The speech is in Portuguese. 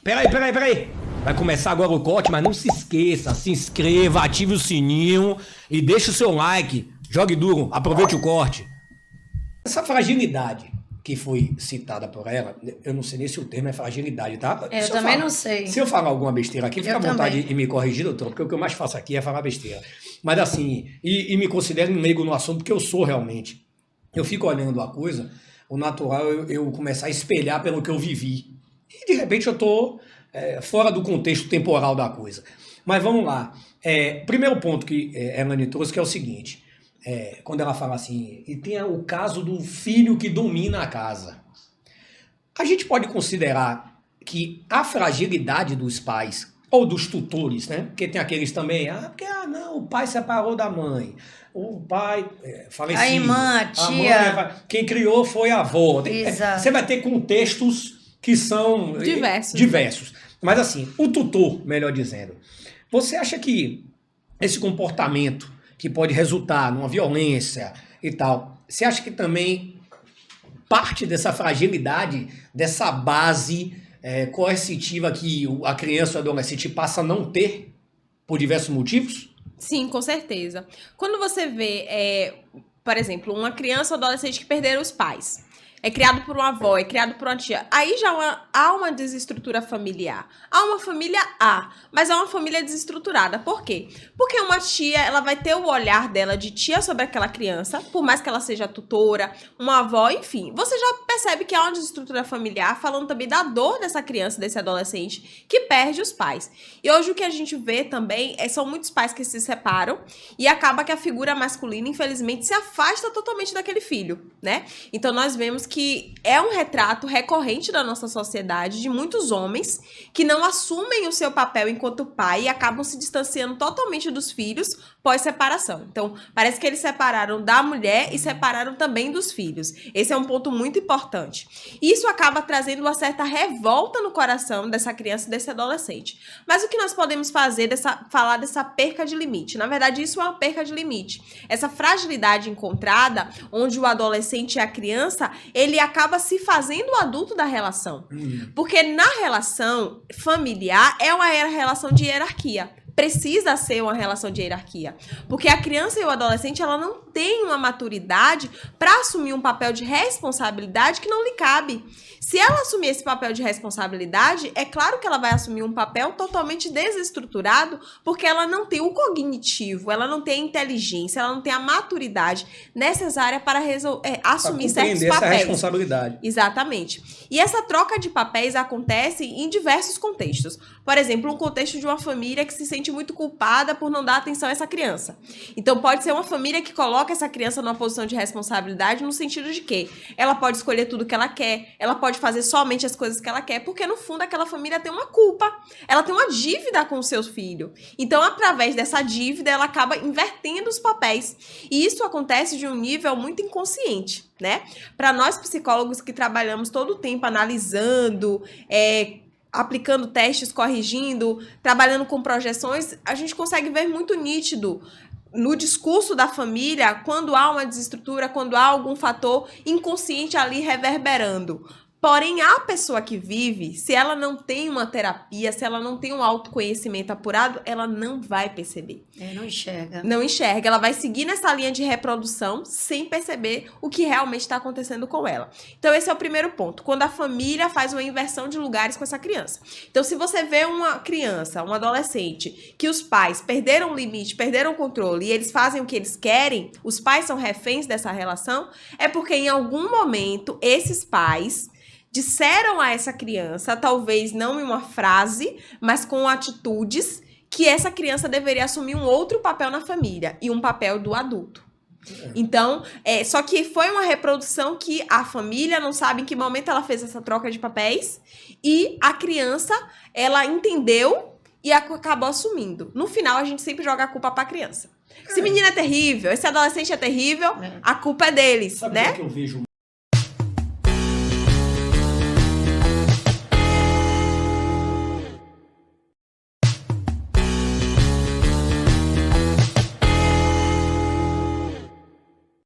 Peraí. Vai começar agora o corte, mas não se esqueça, se inscreva, ative o sininho e deixe o seu like. Jogue duro, aproveite o corte. Essa fragilidade que foi citada por ela, eu não sei nem se o termo é fragilidade, tá? Eu também não sei. Se eu falar alguma besteira aqui, fica à vontade de me corrigir, doutor, porque o que eu mais faço aqui é falar besteira. Mas assim, e me considero um leigo no assunto, porque eu sou realmente. Eu fico olhando a coisa, o natural é eu começar a espelhar pelo que eu vivi. E de repente eu tô fora do contexto temporal da coisa. Mas vamos lá. Primeiro ponto que Elane trouxe, que é o seguinte. Quando ela fala assim, e tem o caso do filho que domina a casa. A gente pode considerar que a fragilidade dos pais, ou dos tutores, né? Porque tem aqueles também, não, o pai separou da mãe, o pai falecido. A irmã, a tia. Mãe, quem criou foi a avó. Exato. Você vai ter contextos que são diversos. Mas assim, o tutor, melhor dizendo, você acha que esse comportamento que pode resultar numa violência e tal, você acha que também parte dessa fragilidade, dessa base coercitiva que a criança ou adolescente passa a não ter por diversos motivos? Sim, com certeza. Quando você vê, por exemplo, uma criança ou adolescente que perderam os pais, é criado por uma avó, é criado por uma tia, aí já há uma desestrutura familiar. Há uma família mas é uma família desestruturada. Por quê? Porque uma tia, ela vai ter o olhar dela de tia sobre aquela criança, por mais que ela seja tutora, uma avó, enfim. Você já percebe que há uma desestrutura familiar, falando também da dor dessa criança, desse adolescente, que perde os pais. E hoje o que a gente vê também são muitos pais que se separam e acaba que a figura masculina, infelizmente, se afasta totalmente daquele filho, né? Então nós vemos que é um retrato recorrente da nossa sociedade de muitos homens que não assumem o seu papel enquanto pai e acabam se distanciando totalmente dos filhos pós-separação. Então, parece que eles separaram da mulher e separaram também dos filhos. Esse é um ponto muito importante. Isso acaba trazendo uma certa revolta no coração dessa criança e desse adolescente. Mas o que nós podemos fazer falar dessa perca de limite? Na verdade, isso é uma perca de limite. Essa fragilidade encontrada, onde o adolescente e a criança, ele acaba se fazendo o adulto da relação. Porque na relação familiar é uma relação de hierarquia. Precisa ser uma relação de hierarquia. Porque a criança e o adolescente, ela não tem uma maturidade para assumir um papel de responsabilidade que não lhe cabe. Se ela assumir esse papel de responsabilidade, é claro que ela vai assumir um papel totalmente desestruturado, porque ela não tem o cognitivo, ela não tem a inteligência, ela não tem a maturidade necessária para assumir certos papéis. Essa responsabilidade. Exatamente. E essa troca de papéis acontece em diversos contextos. Por exemplo, um contexto de uma família que se sente muito culpada por não dar atenção a essa criança. Então, pode ser uma família que coloca essa criança numa posição de responsabilidade no sentido de que ela pode escolher tudo que ela quer, ela pode fazer somente as coisas que ela quer, porque no fundo aquela família tem uma culpa, ela tem uma dívida com o seu filho. Então, através dessa dívida, ela acaba invertendo os papéis. E isso acontece de um nível muito inconsciente, né? Para nós psicólogos que trabalhamos todo o tempo analisando, aplicando testes, corrigindo, trabalhando com projeções, a gente consegue ver muito nítido no discurso da família quando há uma desestrutura, quando há algum fator inconsciente ali reverberando. Porém, a pessoa que vive, se ela não tem uma terapia, se ela não tem um autoconhecimento apurado, ela não vai perceber. Não enxerga. Não enxerga. Ela vai seguir nessa linha de reprodução sem perceber o que realmente está acontecendo com ela. Então, esse é o primeiro ponto. Quando a família faz uma inversão de lugares com essa criança. Então, se você vê uma criança, um adolescente, que os pais perderam o limite, perderam o controle e eles fazem o que eles querem, os pais são reféns dessa relação, é porque em algum momento esses pais disseram a essa criança, talvez não em uma frase, mas com atitudes, que essa criança deveria assumir um outro papel na família e um papel do adulto. Então, só que foi uma reprodução que a família não sabe em que momento ela fez essa troca de papéis e a criança, ela entendeu e acabou assumindo. No final, a gente sempre joga a culpa pra criança. Esse menino é terrível, esse adolescente é terrível, a culpa é deles, Sabe né? o que eu vejo